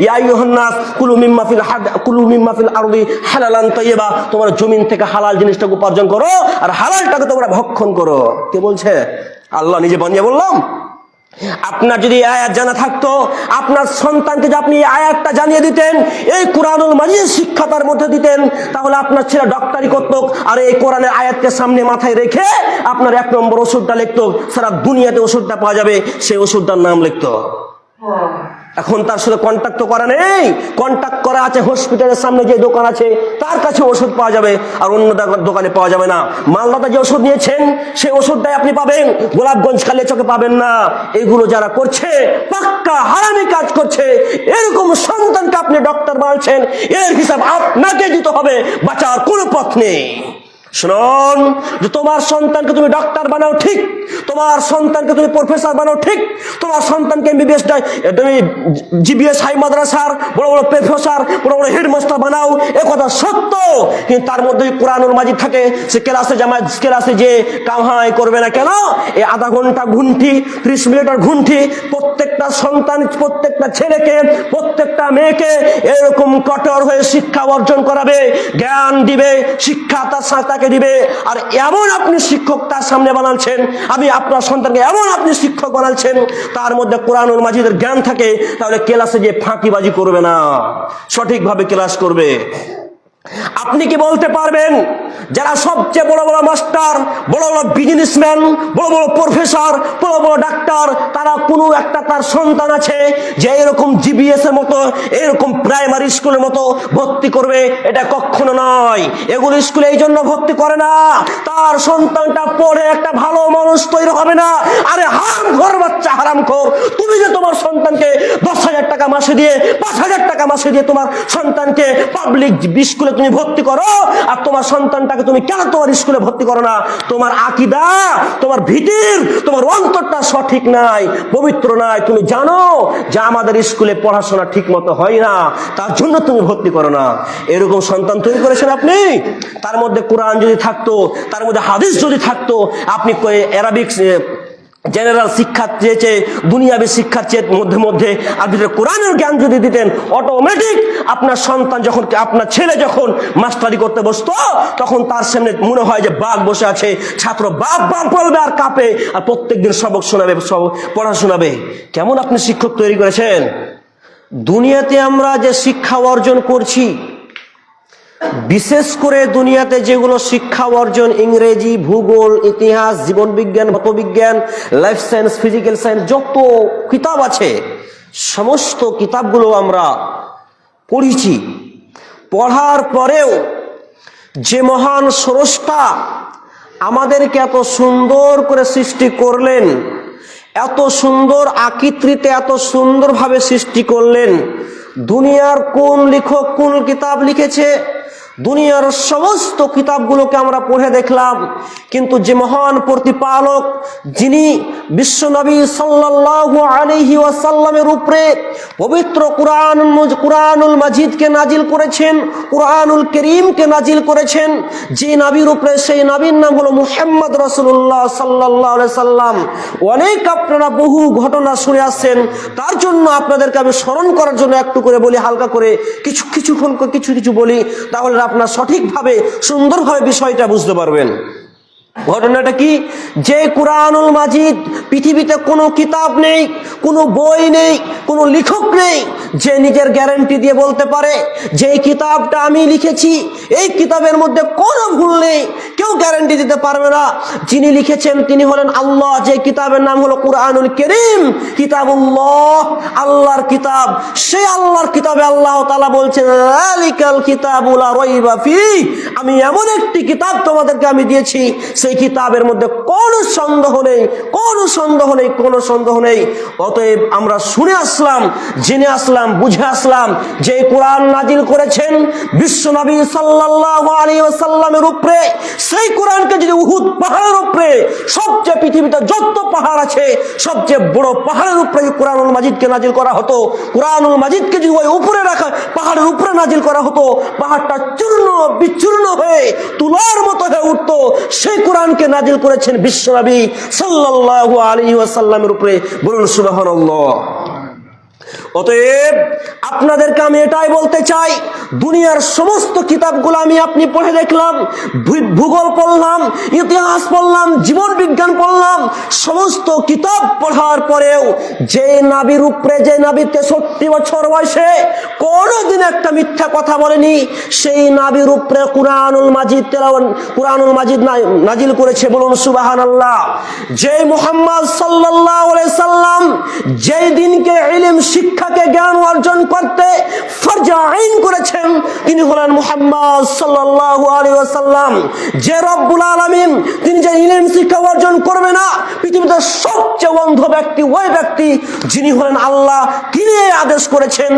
ইয়া আইয়ুহান নাস কুলু মিম্মা ফিল আরদি হালালান তাইয়্যিবা, তোমরা জমিন থেকে হালাল জিনিসটাকে উপার্জন করো আর হালালটাকে তোমরা ভক্ষণ করো। কে বলছে? আল্লাহ নিজে বানিয়ে বললাম। আপনার যদি আয়াত জানা থাকতো, আপনার সন্তানকে যে আপনি এই আয়াতটা জানিয়ে দিতেন, এই কোরআনুল মাজিদ শিক্ষা তার মধ্যে দিতেন, তাহলে আপনার ছেলে ডক্টরি করতো আর এই কোরআনের আয়াতকে সামনে মাথায় রেখে আপনার 1 নম্বর ওষুধটা লিখতো, সারা দুনিয়াতে ওষুধটা পাওয়া যাবে, সেই ওষুধটার নাম লিখতো। এখন তার সাথে কন্ট্যাক্ট তো করা নেই, কন্ট্যাক্ট করা আছে হসপিটালের সামনে যে দোকান আছে তার কাছে ওষুধ পাওয়া যাবে, আর অন্য দোকানে পাওয়া যাবে না। মালদাতে যে ওষুধ নিয়েছেন সেই ওষুধটাই আপনি পাবেন, গোলাপগঞ্জ কালিয়াচকে পাবেন না। এগুলো যারা করছে পাক্কা হারামি কাজ করছে। এরকম সন্তানকে আপনি ডক্টর বানাচ্ছেন, এর হিসাব আপনাকে দিতে হবে, বাঁচার কোনো পথ নেই। শুনুন, যে তোমার সন্তানকে তুমি ডক্টর বানাও ঠিক, তোমার সন্তানকে তুমি প্রফেসর বানাও ঠিক, তোমার সন্তানকে এমবিবিএস তুমি জিবিএস হাই মাদ্রাসার বড় বড় প্রফেসর, বড় বড় হেডমাস্টার বানাও, এ কথা সত্য। কিন্তু তার মধ্যে কোরআনুল মাজিদ থাকে, সে ক্লাসে যে কামাই করবে না কেন, এই আধা ঘন্টা ঘুন্টি 30 মিনিটের ঘুন্টি প্রত্যেকটা সন্তান, প্রত্যেকটা ছেলেকে, প্রত্যেকটা মেয়েকে এরকম কঠোর হয়ে শিক্ষা অর্জন করাবে, জ্ঞান দিবে, শিক্ষা তার সাথে দিবে। আর এমন আপনি শিক্ষক তার সামনে বানাচ্ছেন, আমি আপনার সন্তানকে এমন আপনি শিক্ষক বানাচ্ছেন, তার মধ্যে কোরআনুল মাজিদের জ্ঞান থাকে, তাহলে ক্লাসে যে ফাঁকিবাজি করবে না, সঠিকভাবে ক্লাস করবে। আপনি কি বলতে পারবেন যারা সবচেয়ে বড় বড় মাস্টার, বড় বড় বিজনেসম্যান, বড় বড় প্রফেসর, বড় বড় ডাক্তার, তারা কোনো একটা তার সন্তান আছে যে এরকম জিবিএস এর মতো, এরকম প্রাইমারি স্কুলের মতো ভর্তি করবে? এটা কখনো নয়। এগুলো স্কুলে এই জন্য ভর্তি করে না, তার সন্তানটা পড়ে একটা ভালো মানুষ তৈরি হবে না। আরে হারামখোর বাচ্চা, হারামখোর, তুমি যে তোমার সন্তানকে 10,000 টাকা মাসে দিয়ে, 5,000 টাকা মাসে দিয়ে তোমার সন্তানকে পাবলিক স্কুলে তুমি ভর্তি করো, আর তোমার সন্তানটাকে তুমি কেন তোমার স্কুলে ভর্তি করো না? তোমার আকীদা, তোমার ভিতির, তোমার অন্তরটা সঠিক নাই, পবিত্র নাই। তুমি জানো যে আমাদের স্কুলে পড়াশোনা ঠিক মতো হয় না, তার জন্য তুমি ভর্তি করো না। এরকম সন্তান তৈরি করেছেন আপনি। তার মধ্যে কোরআন যদি থাকতো, তার মধ্যে হাদিস যদি থাকতো, আপনি অ্যারাবিক জেনারেল শিক্ষার চেয়েছে, দুনিয়াবী শিক্ষার চেয়ে মধ্যে আপনি কোরআনের জ্ঞান যদি দিতেন, অটোমেটিক আপনার সন্তান যখন, আপনার ছেলে যখন মাস্টারি করতে বসতো, তখন তার সামনে মনে হয় যে বাঘ বসে আছে, ছাত্র বাঘ বাঘ বলবে আর কাঁপে, আর প্রত্যেকদিন সবক শোনাবে, পড়া শোনাবে। কেমন আপনি শিক্ষক তৈরি করেছেন? দুনিয়াতে আমরা যে শিক্ষা অর্জন করছি, বিশেষ করে দুনিয়াতে যেগুলো শিক্ষা অর্জন, ইংরেজি, ভূগোল, ইতিহাস, জীবন বিজ্ঞান, ভৌতবিজ্ঞান, লাইফ সায়েন্স, ফিজিক্যাল সায়েন্স, যত কিতাব আছে সমস্ত কিতাবগুলো আমরা পড়েছি। পড়ার পরেও যে মহান স্রষ্টা আমাদেরকে এত সুন্দর করে সৃষ্টি করলেন, এত সুন্দর আকৃতিতে এত সুন্দরভাবে সৃষ্টি করলেন, দুনিয়ার কোন লেখক কোন কিতাব লিখেছে? দুনিয়ার সমস্ত কিতাবগুলোকে আমরা পড়ে দেখলাম, কিন্তু যে মহান প্রতিপালক, যিনি বিশ্বনবী সাল্লাল্লাহু আলাইহি ওয়াসাল্লামের উপরে পবিত্র কুরআনুল মাজিদকে নাজিল করেছেন, কুরআনুল কারীমকে নাজিল করেছেন, যে নবীর উপরে, সেই নবীর নাম হলো মুহাম্মদ রাসূলুল্লাহ সাল্লাল্লাহু আলাইহি সাল্লাম। অনেক আপনারা বহু ঘটনা শুনে আসছেন, তার জন্য আপনাদেরকে আমি স্মরণ করার জন্য একটু করে বলি, হালকা করে কিছু বলি, তাহলে আপনার সঠিকভাবে সুন্দরভাবে বিষয়টা বুঝতে পারবেন। ঘটনাটা কি? যে কুরআনুল মাজিদ, পৃথিবীতে কোনো কিতাব নেই, কোনো বই নেই, কোনো লেখক নেই যে নিজের গ্যারান্টি দিয়ে বলতে পারে যে এই কিতাবটা আমি লিখেছি, এই কিতাবের মধ্যে কোনো ভুল নেই। কেউ গ্যারান্টি দিতে পারবে না। যিনি লিখেছেন তিনি হলেন আল্লাহ। যে কিতাবের নাম হলো কুরআনুল কারীম, কিতাবুল্লাহ, আল্লাহর কিতাব। সেই আল্লাহর কিতাবে আল্লাহ তাআলা বলছেন, যালিকাল কিতাবু লা রাইবা ফীহি, আমি এমন একটি কিতাব তোমাদেরকে আমি দিয়েছি, সেই কিতাবের মধ্যে কোনো সন্দেহ নেই, কোনো সন্দেহ নেই, কোনো সন্দেহ নেই। অতএব আমরা শুনে আসলাম, জেনে আসলাম, বুঝে আসলাম যে কোরআন নাজিল করেছেন বিশ্বনবী সাল্লাল্লাহু আলাইহি ওয়াসাল্লামের উপরে। সেই কোরআনকে যদি উহুদ পাহাড়ের উপরে, সবচেয়ে পৃথিবীতে যত পাহাড় আছে সবচেয়ে বড় পাহাড়ের উপরে কোরআনুল মাজিদকে নাজিল করা হতো, কোরআনুল মাজিদকে যদি ওই উপরে রাখা পাহাড়ের উপরে নাজিল করা হতো, পাহাড়টা চূর্ণ বিচূর্ণ হয়ে তুলার মতো হয়ে উঠতো। সেই কোরআনকে নাজিল করেছেন বিশ্বনবী সাল্লাল্লাহু আলাইহি ওয়াসাল্লামের উপরে। বলুন সুবহানাল্লাহ। অতএব আপনাদেরকে আমি এটাই বলতে চাই, দুনিয়ার সমস্ত কিতাবগুলো আপনি পড়ে দেখলাম, ভূগোল পড়লাম, ইতিহাস পড়লাম, জীবন বিজ্ঞান পড়লাম, সমস্ত কিতাব পড়ার পরেও যে নবীর উপরে, যে নবী 63 বছর বয়সে কোনোদিন একটা মিথ্যা কথা বলেনি, সেই নবীর উপরে কুরআনুল মাজিদ নাজিল করেছে। বলুন সুবহানাল্লাহ। যে মুহাম্মদ সাল্লাল্লাহু আলাইহি সাল্লাম যেই দিনকে ইলম, শিক্ষাকে, জ্ঞান অর্জন করতে ফরজ আইন করেছেন, তিনি হলেন মুহাম্মদ সাল্লাল্লাহু আলাইহি ওয়াসাল্লাম। যে রব্বুল আলামিন তিনি যে ইলম, শিক্ষা অর্জন করবে না, পৃথিবীতে সবচেয়ে অন্ধ ব্যক্তি ওই ব্যক্তি যিনি হলেন আল্লাহ। তিনি আদেশ করেছেন,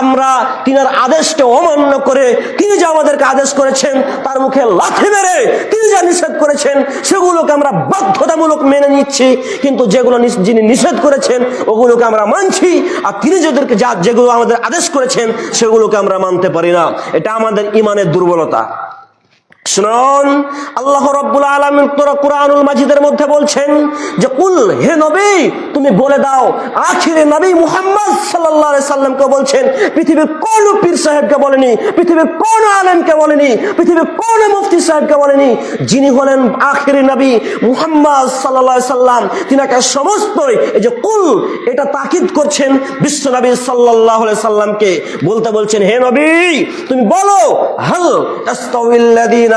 আমরা তিনার আদেশকে অমান্য করে তিনি যে আমাদেরকে আদেশ করেছেন তার মুখে লাথি মেরে তিনি যা নিষেধ করেছেন সেগুলোকে আমরা বাধ্যতামূলক মেনে নিচ্ছি, কিন্তু যেগুলো যিনি নিষেধ করেছেন ওগুলোকে আমরা মানছি, আর তিনি যেগুলো আমাদের আদেশ করেছেন সেগুলোকে আমরা মানতে পারি না। এটা আমাদের ঈমানের দুর্বলতা। শুনুন, আল্লাহ রাব্বুল আলামিন কুরআনুল মাজিদের মধ্যে বলছেন যে কুল, হে নবী তুমি বলে দাও। আখিরে নবী মুহাম্মদ সাল্লাল্লাহু আলাইহি সাল্লামকে বলছেন, পৃথিবীর কোন পীর সাহেবকে বলেনি, পৃথিবীর কোন আলেমকে বলেনি, পৃথিবীর কোন মুফতি সাহেবকে বলেনি, যিনি হলেন আখিরে নবী মুহাম্মদ সাল্লাল্লাহু আলাইহি সাল্লাম, তিনাকে সমস্তই এই যে কুল, এটা তাকিদ করছেন বিশ্ব নবী সাল্লাল্লাহু আলাইহি সাল্লামকে। বলতে বলছেন, হে নবী তুমি বলো, হাল তাস্তাউইল্লাযীনা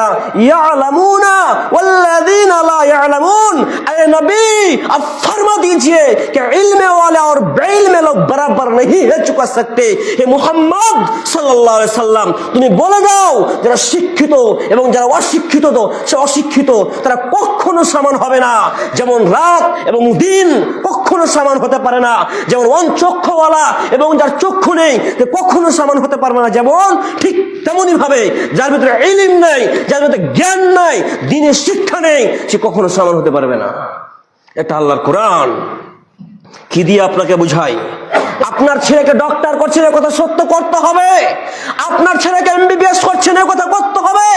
यालमूना वल्लज़ीना ला यालमून। ऐ नबी अब फरमा दीजिए कि इल्म वाले और बेइल्म लोग बराबर नहीं है चुका सकते। हे मुहम्मद सल्लल्लाहु अलैहि वसल्लम তুমি বলে দাও, যারা শিক্ষিত এবং যারা অশিক্ষিত, সে অশিক্ষিত তারা কখনো সমান হবে না। যেমন রাত এবং দিন কখনো সমান হতে পারে না, যেমন চক্ষুওয়ালা এবং যার চক্ষু নেই কখনো সমান হতে পারবে না, যেমন ঠিক তেমনি ভাবে যার ভিতরে ইলম নেই, যার ভিতরে জ্ঞান নাই, দ্বীনের শিক্ষা নেই, সে কখনো সমান হতে পারবে না। এটা আল্লাহর কোরআন। কি দিয়ে আপনাকে বুঝাই? আপনার ছেলেকে ডক্টর করছেন, কথা সত্য করতে হবে। আপনার ছেলেকে এমবিবিএস করছেন, কথা করতে হবে।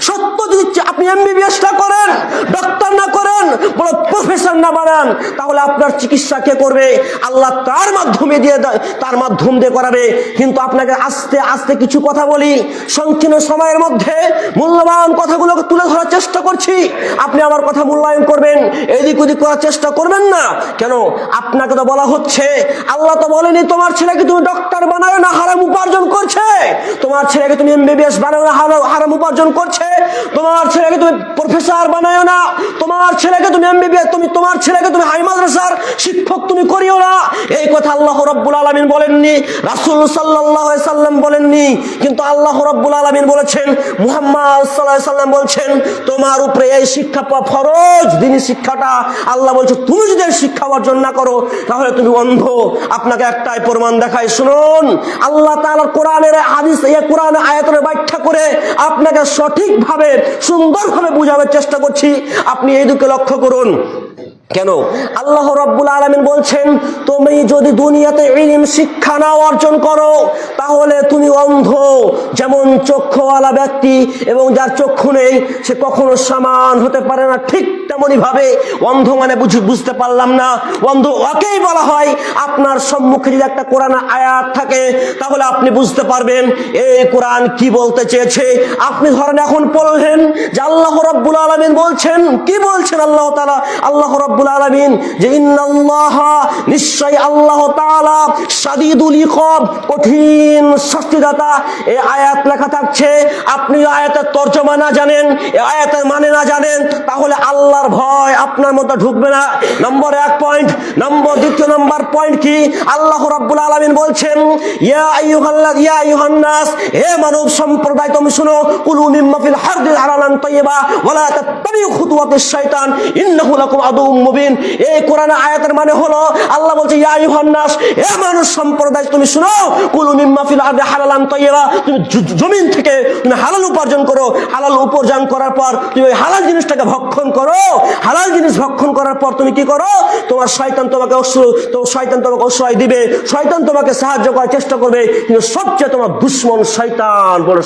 সত্য যদি আপনি এমবিবিএস না করেন, ডক্টর না করেন, বড় প্রফেসর না বানান, তাহলে আপনার চিকিৎসা কে করবে? আল্লাহ তার মাধ্যম দিয়ে করাবে। কিন্তু আপনাকে আস্তে আস্তে কিছু কথা বলি, সংকীর্ণ সময়ের মধ্যে মূল্যবান কথাগুলোকে তুলে ধরার চেষ্টা করছি। আপনি আমার কথা মূল্যায়ন করবেন, এদিক ওদিক করার চেষ্টা করবেন না। কেন? আপনাকে তো বলা হচ্ছে, আল্লাহ তো বলেনি তোমার ছেলেকে তুমি ডক্টর বানাও না, হারাম উপার্জন করছে। তোমার ছেলেকে তুমি এমবিবিএস বানাও না, হারাম উপার্জন করছে। তোমার ছেলেকে তুমি প্রফেসর বানাও না, তোমার ছেলেকে তুমি এমবিবিএস, তোমার ছেলেকে তুমি হাই মাদ্রাসার শিক্ষক তুমি করিও না। এই কথা আল্লাহ রাব্বুল আলামিন বলেননি, রাসূল সাল্লাল্লাহু আলাইহি সাল্লাম বলেননি, কিন্তু আল্লাহ রাব্বুল আলামিন বলেছেন, মুহাম্মদ সাল্লাল্লাহু আলাইহি সাল্লাম বলছেন তোমার উপরে এই শিক্ষা পাওয়া ফরজ, দ্বীনি শিক্ষাটা। আল্লাহ বলছে তুমি যদি এই শিক্ষা অর্জন না করো তাহলে তুমি অন্ধ। আপনাকে একটাই প্রমাণ দেখাই, শুনুন। আল্লাহ তাআলার কোরআনের হাদিস, এই কোরআনের আয়াতের ব্যাখ্যা করে আপনাকে সঠিকভাবে সুন্দরভাবে বোঝাবার চেষ্টা করছি। আপনি এই দিকে লক্ষ্য করুন। কেন? আল্লাহ রাব্বুল আলামিন বলছেন তুমি যদি দুনিয়াতে ইলম, শিক্ষা না অর্জন করো তাহলে তুমি অন্ধ। যেমন চক্ষুওয়ালা ব্যক্তি এবং যার চক্ষু নেই সে কখনো সমান হতে পারে না, ঠিক তেমনি ভাবে অন্ধ মানে বুঝতে পারলাম না, অন্ধ ওকেই বলা হয়। আপনার সম্মুখে যদি একটা কোরআন আয়াত থাকে তাহলে আপনি বুঝতে পারবেন এই কোরআন কি বলতে চেয়েছে। আপনি ধরেন এখন পড়লেন যে আল্লাহ রাব্বুল আলামিন বলছেন, কি বলছেন আল্লাহ তাআলা? আল্লাহ রাব্বুল আলামিন যে ইন্নাল্লাহা, নিশ্চয় আল্লাহ তাআলা, শাদীদুল ইকাব, কঠিন শাস্তিদাতা। এই আয়াত লেখা থাকছে, আপনি আয়াতের তরজমা না জানেন, এই আয়াতের মানে না জানেন, তাহলে আল্লাহর ভয় আপনার মধ্যে ঢুকবে না। নম্বর 1 পয়েন্ট। দ্বিতীয় নম্বর পয়েন্ট কি? আল্লাহ রাব্বুল আলামিন বলছেন, ইয়া আইয়ুহান নাস, হে মানব সম্প্রদায় তুমি শুনো, কুলু মিম্মা ফিল হারদি হালালান তাইয়্যিবা ওয়ালা তাত্তাবিউ খুতুওয়াতিশ শাইতান ইন্নাহু লাকুম আদুউম মুবিন। এই কোরআনের আয়াতের মানে হলো আল্লাহ বলছে, ইয়া আইয়ুহান নাস, হে মানুষ সম্প্রদায় তুমি শুনো, কুলু মিম্মা ফিল হারদি হালালান তাইয়্যিবা, তুমি জমিন থেকে তুমি হালাল উপার্জন করো, হালাল উপার্জন করার পর তুমি ওই হালাল জিনিসটাকে ভক্ষণ করো। হালাল জিনিস ভক্ষণ করার পর তুমি কি করো? তোমার শয়তান তোমাকে আশ্রয় দিবে, শয়তান তোমাকে সাহায্য করার চেষ্টা করবে, কিন্তু সবচেয়ে তোমার দুশ্মন শয়তান, বড়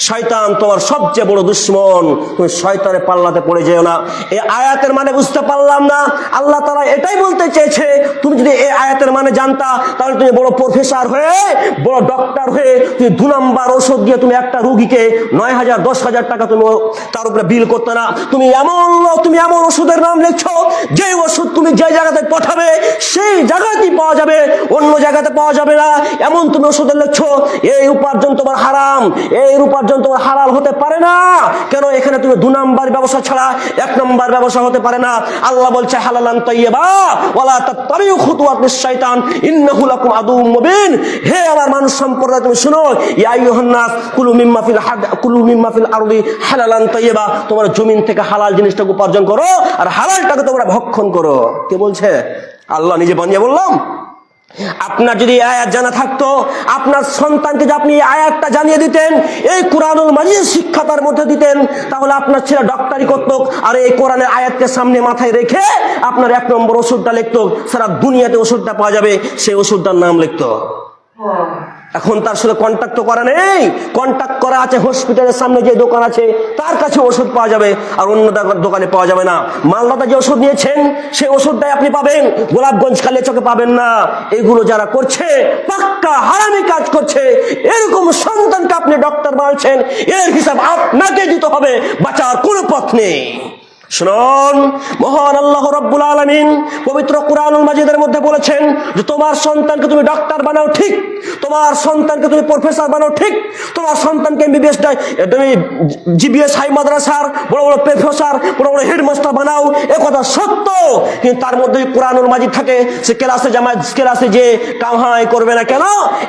শয়তান তোমার সবচেয়ে বড় দুশ্মন। তুমি শয়তানের পাল্লাতে পড়ে যেও না। এই আয়াতের মানে বুঝতে পারলাম না, আল্লাহ তাআলা এটাই বলতে চেয়েছে। তুমি যদি এই আয়াতের মানে জানতা, তাহলে তুমি বড় প্রফেসর হয়ে, বড় ডক্টর হয়ে তুমি 2 নাম্বার ওষুধ দিয়ে তুমি একটা রোগীকে 9,000 10,000 টাকা তুমি তার উপরে বিল করতে না। তুমি এমন ওষুধের নাম লিখছো, যে ওষুধ তুমি যে জায়গাতে পাঠাবে সেই জায়গাতেই পাওয়া যাবে, অন্য জায়গাতে পাওয়া যাবে না। এমন তুমি ওষুধের লিখছো, এই উপার্জন তোমার হারাম, এই উপার্জন তোমার হালাল হতে পারে না। কেন? এখানে তুমি 2 নাম্বার ব্যবসা ছাড়া 1 নাম্বার ব্যবসা হতে পারে না। আল্লাহ বলছে হালালান তাইয়্যিবা ওয়ালা তাত্তাবিউ খুতুওয়াতিশ শাইতান ইন্নাহু লাকুম আদুউম মুবিন। হে আমার মানুষ সম্প্রদায়, তুমি শুনো, ইয়া আইয়ুহান নাস কুলু মিম্মা ফিল আরদি হালালান তাইয়্যিবা, তোমরা জমিন থেকে হালাল জিনিসটাকে উপার্জন করো আর হালালটাকে তোমরা ভক্ষণ করো। কে বলছে? আল্লাহ নিজে বানিয়ে বললাম। আপনার যদি আয়াত জানা থাকতো, আপনার সন্তানকে যে আপনি এই আয়াতটা জানিয়ে দিতেন, এই কুরআনুল মাজিদ শিক্ষা তার মধ্যে দিতেন, তাহলে আপনার ছেলে ডক্টরি করতো, আর এই কোরআনের আয়াতকে সামনে মাথায় রেখে আপনার 1 নম্বর ওষুধটা লিখতো, সারা দুনিয়াতে ওষুধটা পাওয়া যাবে, সেই ওষুধটার নাম লিখতো। এখন তার সাথে কন্ট্যাক্ট করা নেই, কন্ট্যাক্ট করা আছে হসপিটালের সামনে যে দোকান আছে তার কাছে ওষুধ পাওয়া যাবে, আর অন্য দোকানে পাওয়া যাবে না। মালদাতে যে ওষুধ নিয়েছেন সেই ওষুধটাই আপনি পাবেন, গোলাপগঞ্জ কালিয়াচকে পাবেন না। এগুলো যারা করছে পাক্কা হারামি কাজ করছে। এরকম সন্তানকে আপনি ডক্টর বানাচ্ছেন, এর হিসাব আপনাকে দিতে হবে, বাঁচার কোনো পথ নেই। শুনুন, মহান আল্লাহ রাব্বুল আলামিন পবিত্র কুরআনুল মাজিদের মধ্যে বলেছেন যে তোমার সন্তানকে তুমি ডক্টর বানাও ঠিক, তোমার সন্তানকে তুমি প্রফেসর বানাও ঠিক, তোমার সন্তানকে এমবিবিএস তুমি জিবিএস হাই মাদ্রাসার বড় বড় প্রফেসর, বড় বড় হেডমাস্টার বানাও, এ কথা সত্য। কিন্তু তার মধ্যে কুরআনুল মাজিদ থাকে, সে ক্লাসে যে কামাই করবে না কেন,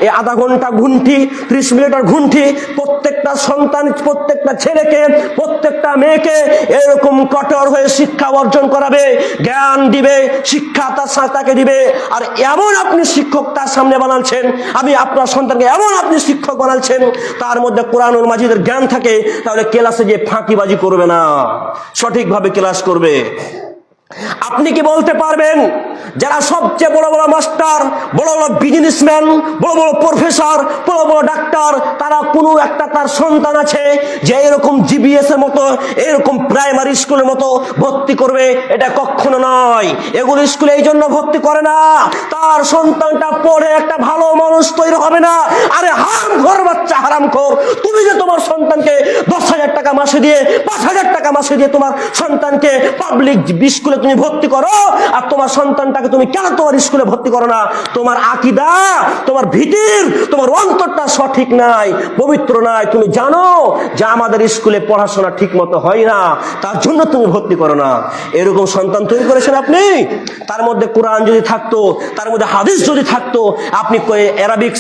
এই আধা ঘন্টা ঘুন্টি 30 মিনিটের ঘুন্টি প্রত্যেকটা সন্তান, প্রত্যেকটা ছেলেকে, প্রত্যেকটা মেয়েকে এরকম কঠোর হয়ে শিক্ষা অর্জন করাবে, জ্ঞান দিবে, শিক্ষা তাকে দিবে। আর এমন আপনি শিক্ষক তার সামনে বানাচ্ছেন, আমি আপনার সন্তানকে এমন আপনি শিক্ষক বানাচ্ছেন, তার মধ্যে কুরআনুল মাজিদের জ্ঞান থাকে, তাহলে ক্লাসে যে ফাঁকিবাজি করবে না, সঠিকভাবে ক্লাস করবে। আপনি কি বলতে পারবেন যারা সবচেয়ে বড় বড় মাস্টার, বড় বড় বিজনেসম্যান, বড় বড় প্রফেসর, বড় বড় ডাক্তার, তারা কোনো একটা তার সন্তান আছে যে এরকম জিবিএস এর মতো, এরকম প্রাইমারি স্কুলের মতো ভর্তি করবে? এটা কখনো নয়। এগুলো স্কুলে এই জন্য ভর্তি করে না, তার সন্তানটা পড়ে একটা ভালো মানুষ তৈরি হবে না। আরে হারামখোর বাচ্চা, হারামখোর, তুমি যে তোমার সন্তানকে 10,000 টাকা মাসে দিয়ে, 5,000 টাকা মাসে দিয়ে তোমার সন্তানকে পাবলিক স্কুলে তুমি ভর্তি করো, আর তোমার সন্তানটাকে তুমি কেন তোমার স্কুলে ভর্তি করো না? তোমার আকীদা, তোমার ভিতির, তোমার অন্তরটা সঠিক নাই, পবিত্র নাই। তুমি জানো যে আমাদের স্কুলে পড়াশোনা ঠিক মতো হয় না, তার জন্য তুমি ভর্তি করো না। এরকম সন্তান তৈরি করেছেন আপনি। তার মধ্যে কোরআন যদি থাকতো, তার মধ্যে হাদিস যদি থাকতো, আপনি অ্যারাবিক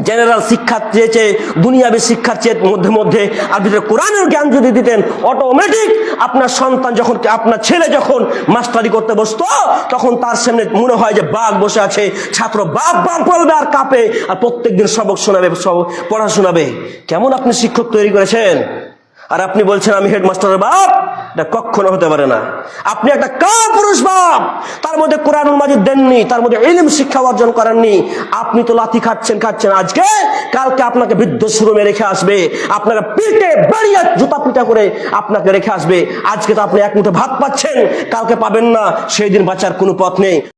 জেনারেল শিক্ষা চেয়েছে, দুনিয়াবী শিক্ষার চেয়ে মধ্যে আর ভিতরে কোরআনের জ্ঞান যদি দিতেন, অটোমেটিক আপনার সন্তান যখন, আপনার ছেলে যখন মাস্টারি করতে বসতো, তখন তার সামনে মনে হয় যে বাঘ বসে আছে, ছাত্র বাপ বাপ বলবে আর কাঁপে, আর প্রত্যেকদিন সবক শোনাবে, পড়া শোনাবে। কেমন আপনি শিক্ষক তৈরি করেছেন? আর আপনি বলছেন আমি হেডমাস্টারের বাপ? এটা কখনো হতে পারে না। আপনি একটা কাপুরুষ বাপ, তার মধ্যে কুরআনুল মাজিদ দেননি, তার মধ্যে ইলম শিক্ষা অর্জন করেননি। আপনি তো লাথি খাচ্ছেন আজকে, কালকে আপনাকে বৃদ্ধাশ্রমে রেখে আসবে, আপনাকে পিঠে বাড়িয়ে জুতা পিটা করে আপনাকে রেখে আসবে। আজকে তো আপনি এক মুঠো ভাত পাচ্ছেন, কালকে পাবেন না, সেই দিন বাঁচার কোনো পথ নেই।